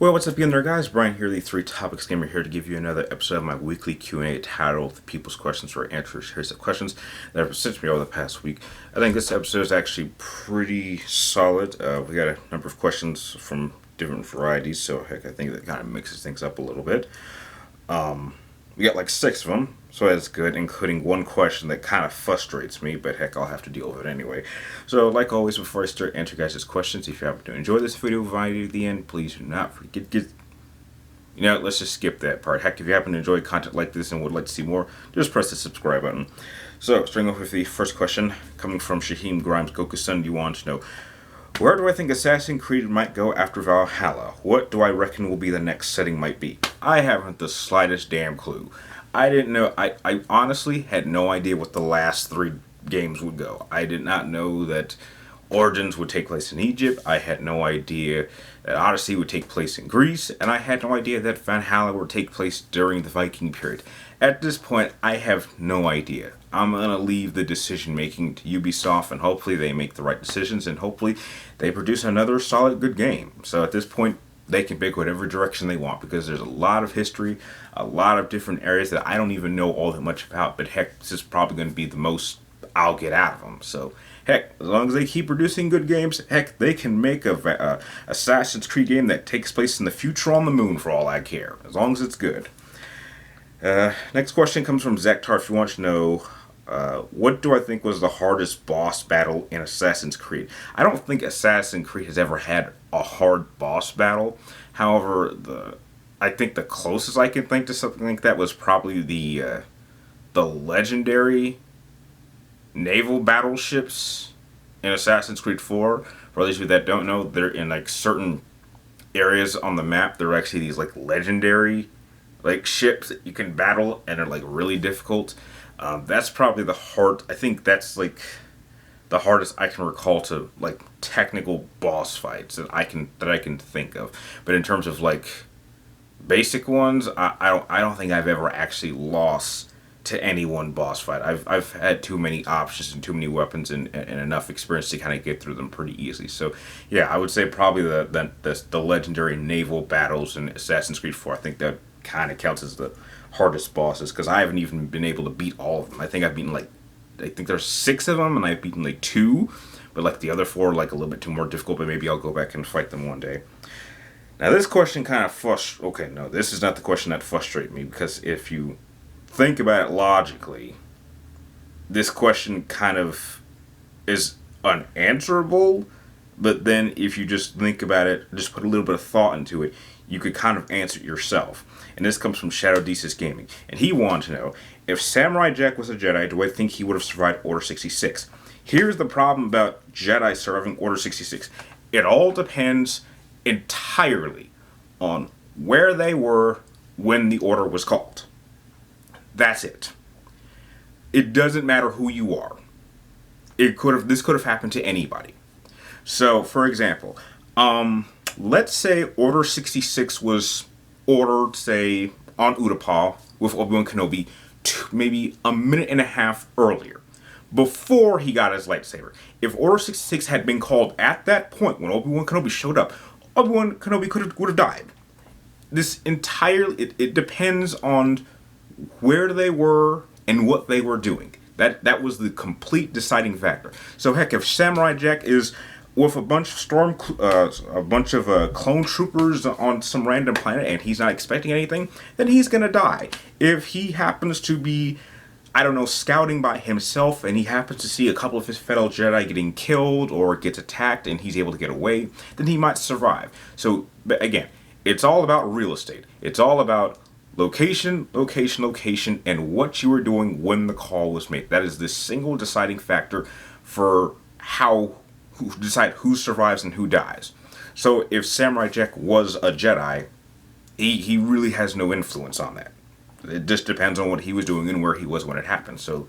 Well, what's up, again there, guys? Brian here, the Three Topics Gamer, here to give you another episode of my weekly Q&A titled "The People's Questions," where I answer a series of questions that have been sent to me over the past week. I think this episode is actually pretty solid. We got a number of questions from different varieties, so heck, I think that kind of mixes things up a little bit. We got like 6 of them, so that's good, including one question that kind of frustrates me, but heck, I'll have to deal with it anyway. So, like always, before I start answering guys' questions, if you happen to enjoy this video provided at the end, please do not forget, let's just skip that part. Heck, if you happen to enjoy content like this and would like to see more, just press the subscribe button. So, starting off with the first question, coming from Shaheem Grimes Goku-san, you want to know, where do I think Assassin's Creed might go after Valhalla? What do I reckon will be the next setting might be? I haven't the slightest damn clue. I didn't know. I honestly had no idea what the last 3 games would go. I did not know that Origins would take place in Egypt. I had no idea that Odyssey would take place in Greece. And I had no idea that Valhalla would take place during the Viking period. At this point, I have no idea. I'm going to leave the decision making to Ubisoft, and hopefully they make the right decisions, and hopefully they produce another solid good game. So at this point, they can pick whatever direction they want, because there's a lot of history, a lot of different areas that I don't even know all that much about, but heck, this is probably going to be the most I'll get out of them. So heck, as long as they keep producing good games, heck, they can make a Assassin's Creed game that takes place in the future on the moon for all I care, as long as it's good. Next question comes from Zaktar. If you want to know, what do I think was the hardest boss battle in Assassin's Creed? I don't think Assassin's Creed has ever had a hard boss battle. However, I think the closest I can think to something like that was probably the legendary naval battleships in Assassin's Creed 4. For those of you that don't know, they're in like certain areas on the map. They're actually these like legendary ships that you can battle, and are like really difficult. That's probably I think that's like the hardest I can recall to like technical boss fights that I can think of. But in terms of like basic ones, I don't think I've ever actually lost to any one boss fight. I've had too many options and too many weapons and enough experience to kind of get through them pretty easily. So yeah, I would say probably the legendary naval battles in Assassin's Creed 4. I think that kind of counts as the hardest bosses, because I haven't even been able to beat all of them. I think I've beaten I think there's 6 of them, and I've beaten 2, but like the other 4 are like a little bit too more difficult, but maybe I'll go back and fight them one day. Now this question kind of this is not the question that frustrates me, because if you think about it logically, this question kind of is unanswerable, but then if you just think about it, just put a little bit of thought into it, you could kind of answer it yourself. And this comes from Shadow Desis Gaming. And he wanted to know, if Samurai Jack was a Jedi, do I think he would have survived Order 66? Here's the problem about Jedi surviving Order 66. It all depends entirely on where they were when the order was called. That's it. It doesn't matter who you are. This could have happened to anybody. So, for example, let's say Order 66 was ordered, say, on Utapau with Obi-Wan Kenobi maybe a minute and a half earlier, before he got his lightsaber. If Order 66 had been called at that point when Obi-Wan Kenobi showed up, Obi-Wan Kenobi would have died. It depends on where they were and what they were doing. That was the complete deciding factor. So heck, if Samurai Jack is with a bunch of clone troopers on some random planet and he's not expecting anything, then he's gonna die. If he happens to be, I don't know, scouting by himself and he happens to see a couple of his fellow Jedi getting killed or gets attacked and he's able to get away, then he might survive. So, but again, it's all about real estate. It's all about location, and what you were doing when the call was made. That is the single deciding factor for decide who survives and who dies. So if Samurai Jack was a Jedi, he really has no influence on that. It just depends on what he was doing and where he was when it happened. So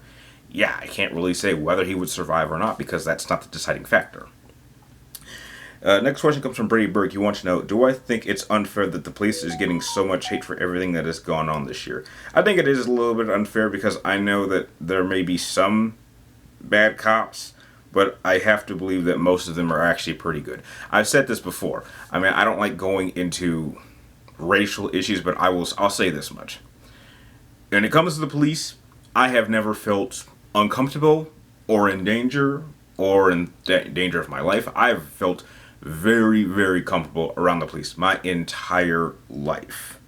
yeah, I can't really say whether he would survive or not, because that's not the deciding factor. Next question comes from Brady Burke. He wants to know, do I think it's unfair that the police is getting so much hate for everything that has gone on this year? I think it is a little bit unfair, because I know that there may be some bad cops, but I have to believe that most of them are actually pretty good. I've said this before. I mean, I don't like going into racial issues, but I'll say this much. When it comes to the police, I have never felt uncomfortable or in danger or in danger of my life. I've felt very, very comfortable around the police my entire life.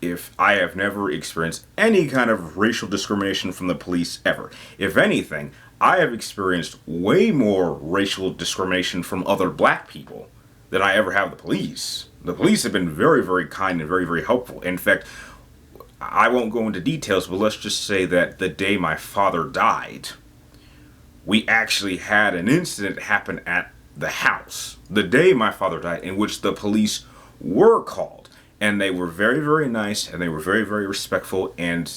If I have never experienced any kind of racial discrimination from the police ever. If anything, I have experienced way more racial discrimination from other black people than I ever have the police. The police have been very, very kind and very, very helpful. In fact, I won't go into details, but let's just say that the day my father died, we actually had an incident happen at the house. The day my father died, in which the police were called. And they were very, very nice, and they were very, very respectful, and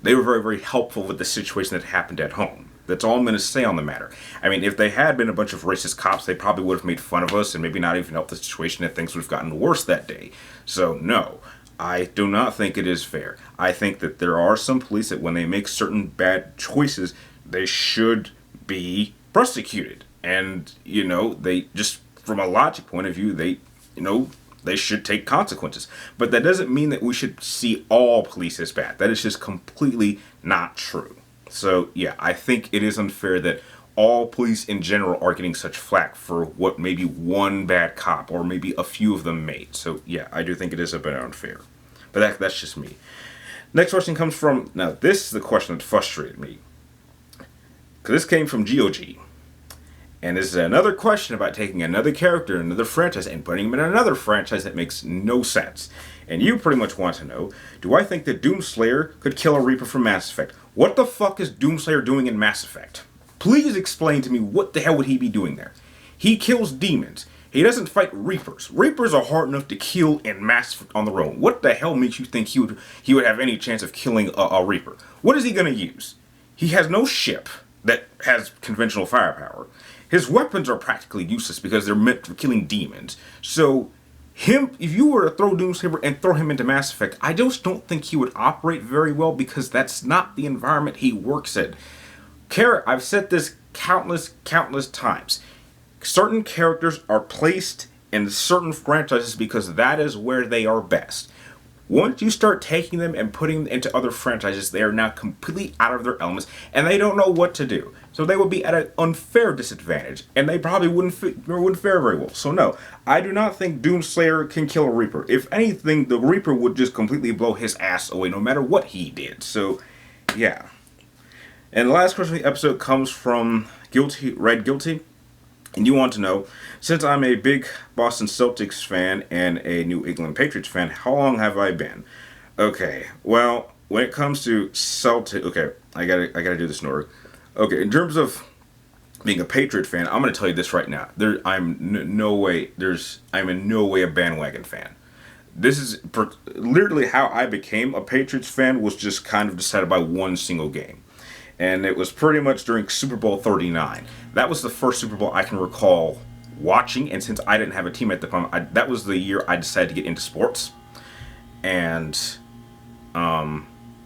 they were very, very helpful with the situation that happened at home. That's all I'm going to say on the matter. I mean, if they had been a bunch of racist cops, they probably would have made fun of us and maybe not even helped the situation, and things would have gotten worse that day. So, no. I do not think it is fair. I think that there are some police that when they make certain bad choices, they should be prosecuted. And, they just, from a logic point of view, they should take consequences. But that doesn't mean that we should see all police as bad. That is just completely not true. So, yeah, I think it is unfair that all police in general are getting such flack for what maybe one bad cop or maybe a few of them made. So, yeah, I do think it is a bit unfair. But that's just me. Next question comes from, now this is the question that frustrated me. Because this came from GOG. And this is another question about taking another character in another franchise and putting him in another franchise that makes no sense. And you pretty much want to know, do I think that Doomslayer could kill a Reaper from Mass Effect? What the fuck is Doomslayer doing in Mass Effect? Please explain to me what the hell would he be doing there? He kills demons. He doesn't fight Reapers. Reapers are hard enough to kill in Mass Effect on their own. What the hell makes you think he would have any chance of killing a Reaper? What is he going to use? He has no ship that has conventional firepower. His weapons are practically useless because they're meant for killing demons. So, if you were to throw Doomslayer and throw him into Mass Effect, I just don't think he would operate very well because that's not the environment he works in. I've said this countless times. Certain characters are placed in certain franchises because that is where they are best. Once you start taking them and putting them into other franchises, they are now completely out of their elements and they don't know what to do. So they would be at an unfair disadvantage and they probably wouldn't fare very well. So no, I do not think Doomslayer can kill a Reaper. If anything, the Reaper would just completely blow his ass away no matter what he did. So, yeah. And the last question of the episode comes from Red Guilty. And you want to know, since I'm a big Boston Celtics fan and a New England Patriots fan, how long have I been? Okay, well, when it comes to Celtics, okay, I gotta do this in order. Okay, in terms of being a Patriot fan, I'm gonna tell you this right now. I'm in no way a bandwagon fan. This is literally how I became a Patriots fan, was just kind of decided by one single game. And it was pretty much during Super Bowl 39. That was the first Super Bowl I can recall watching, and since I didn't have a team at the time, that was the year I decided to get into sports. And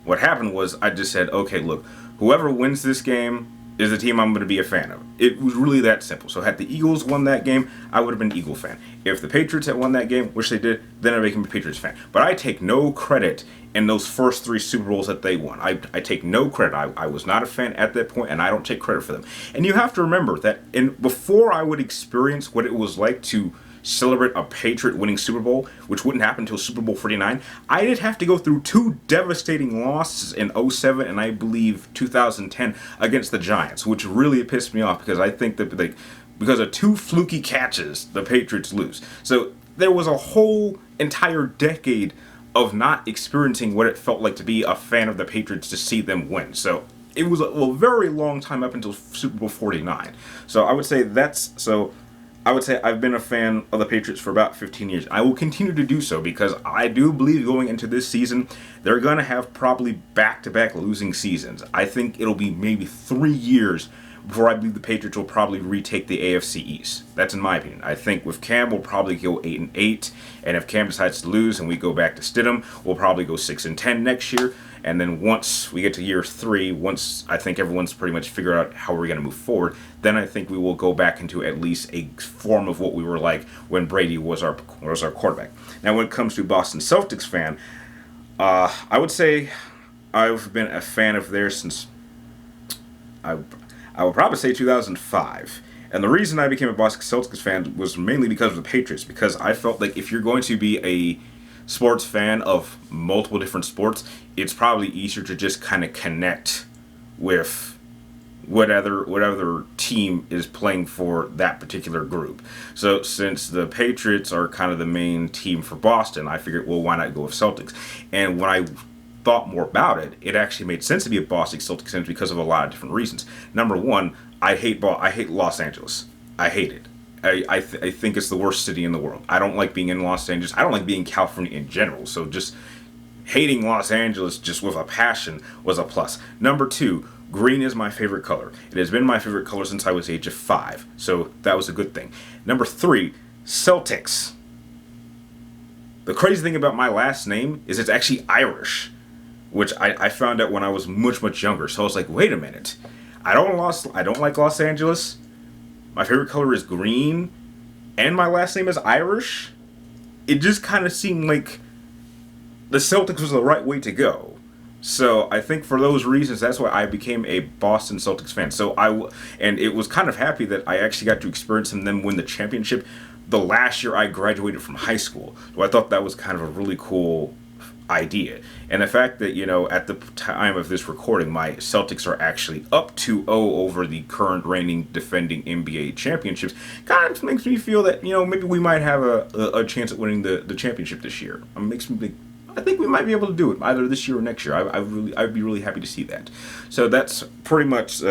what happened was I just said, okay, look, whoever wins this game is the team I'm going to be a fan of. It was really that simple. So had the Eagles won that game, I would have been an Eagle fan. If the Patriots had won that game, which they did, then I became a Patriots fan. But I take no credit in those first 3 Super Bowls that they won. I take no credit. I was not a fan at that point, and I don't take credit for them. And you have to remember that before I would experience what it was like to celebrate a Patriot winning Super Bowl, which wouldn't happen until Super Bowl 49, I did have to go through 2 devastating losses in 2007 and I believe 2010 against the Giants, which really pissed me off because I think that because of 2 fluky catches, the Patriots lose. So there was a whole entire decade of not experiencing what it felt like to be a fan of the Patriots to see them win. So it was a very long time up until Super Bowl 49. So I would say I've been a fan of the Patriots for about 15 years. I will continue to do so because I do believe going into this season, they're going to have probably back-to-back losing seasons. I think it'll be maybe 3 years before I believe the Patriots will probably retake the AFC East. That's in my opinion. I think with Cam, we'll probably go 8-8, and if Cam decides to lose and we go back to Stidham, we'll probably go 6-10 next year. And then once we get to year 3, once I think everyone's pretty much figured out how we're going to move forward, then I think we will go back into at least a form of what we were like when Brady was our quarterback. Now, when it comes to Boston Celtics fan, I would say I've been a fan of theirs since I would probably say 2005. And the reason I became a Boston Celtics fan was mainly because of the Patriots, because I felt like if you're going to be a sports fan of multiple different sports, it's probably easier to just kind of connect with whatever team is playing for that particular group. So since the Patriots are kind of the main team for Boston, I figured, well, why not go with Celtics? And when I thought more about it, it actually made sense to be a Boston Celtics fan because of a lot of different reasons. Number one, I hate Los Angeles. I hate it. I think it's the worst city in the world. I don't like being in Los Angeles. I don't like being in California in general. So just hating Los Angeles just with a passion was a plus. Number two, green is my favorite color. It has been my favorite color since I was age of 5. So that was a good thing. Number 3, Celtics. The crazy thing about my last name is it's actually Irish, which I found out when I was much younger. So I was like, wait a minute. I don't like Los Angeles. My favorite color is green, and my last name is Irish. It just kind of seemed like the Celtics was the right way to go. So I think for those reasons, that's why I became a Boston Celtics fan. And it was kind of happy that I actually got to experience them win the championship the last year I graduated from high school. So I thought that was kind of a really cool idea. And the fact that, at the time of this recording, my Celtics are actually up 2-0 over the current reigning defending NBA championships kind of makes me feel that, maybe we might have a chance at winning the championship this year. It makes me think, I think we might be able to do it either this year or next year. I'd be really happy to see that. So that's pretty much,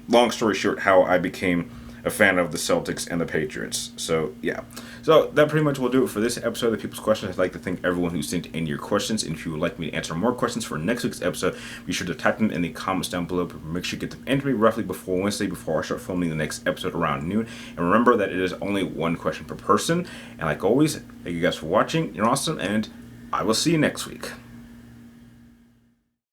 long story short, how I became a fan of the Celtics and the Patriots. So, yeah. So, that pretty much will do it for this episode of People's Questions. I'd like to thank everyone who sent in your questions. And if you would like me to answer more questions for next week's episode, be sure to type them in the comments down below. But make sure you get them into me roughly before Wednesday, before I start filming the next episode around noon. And remember that it is only one question per person. And like always, thank you guys for watching. You're awesome, and I will see you next week.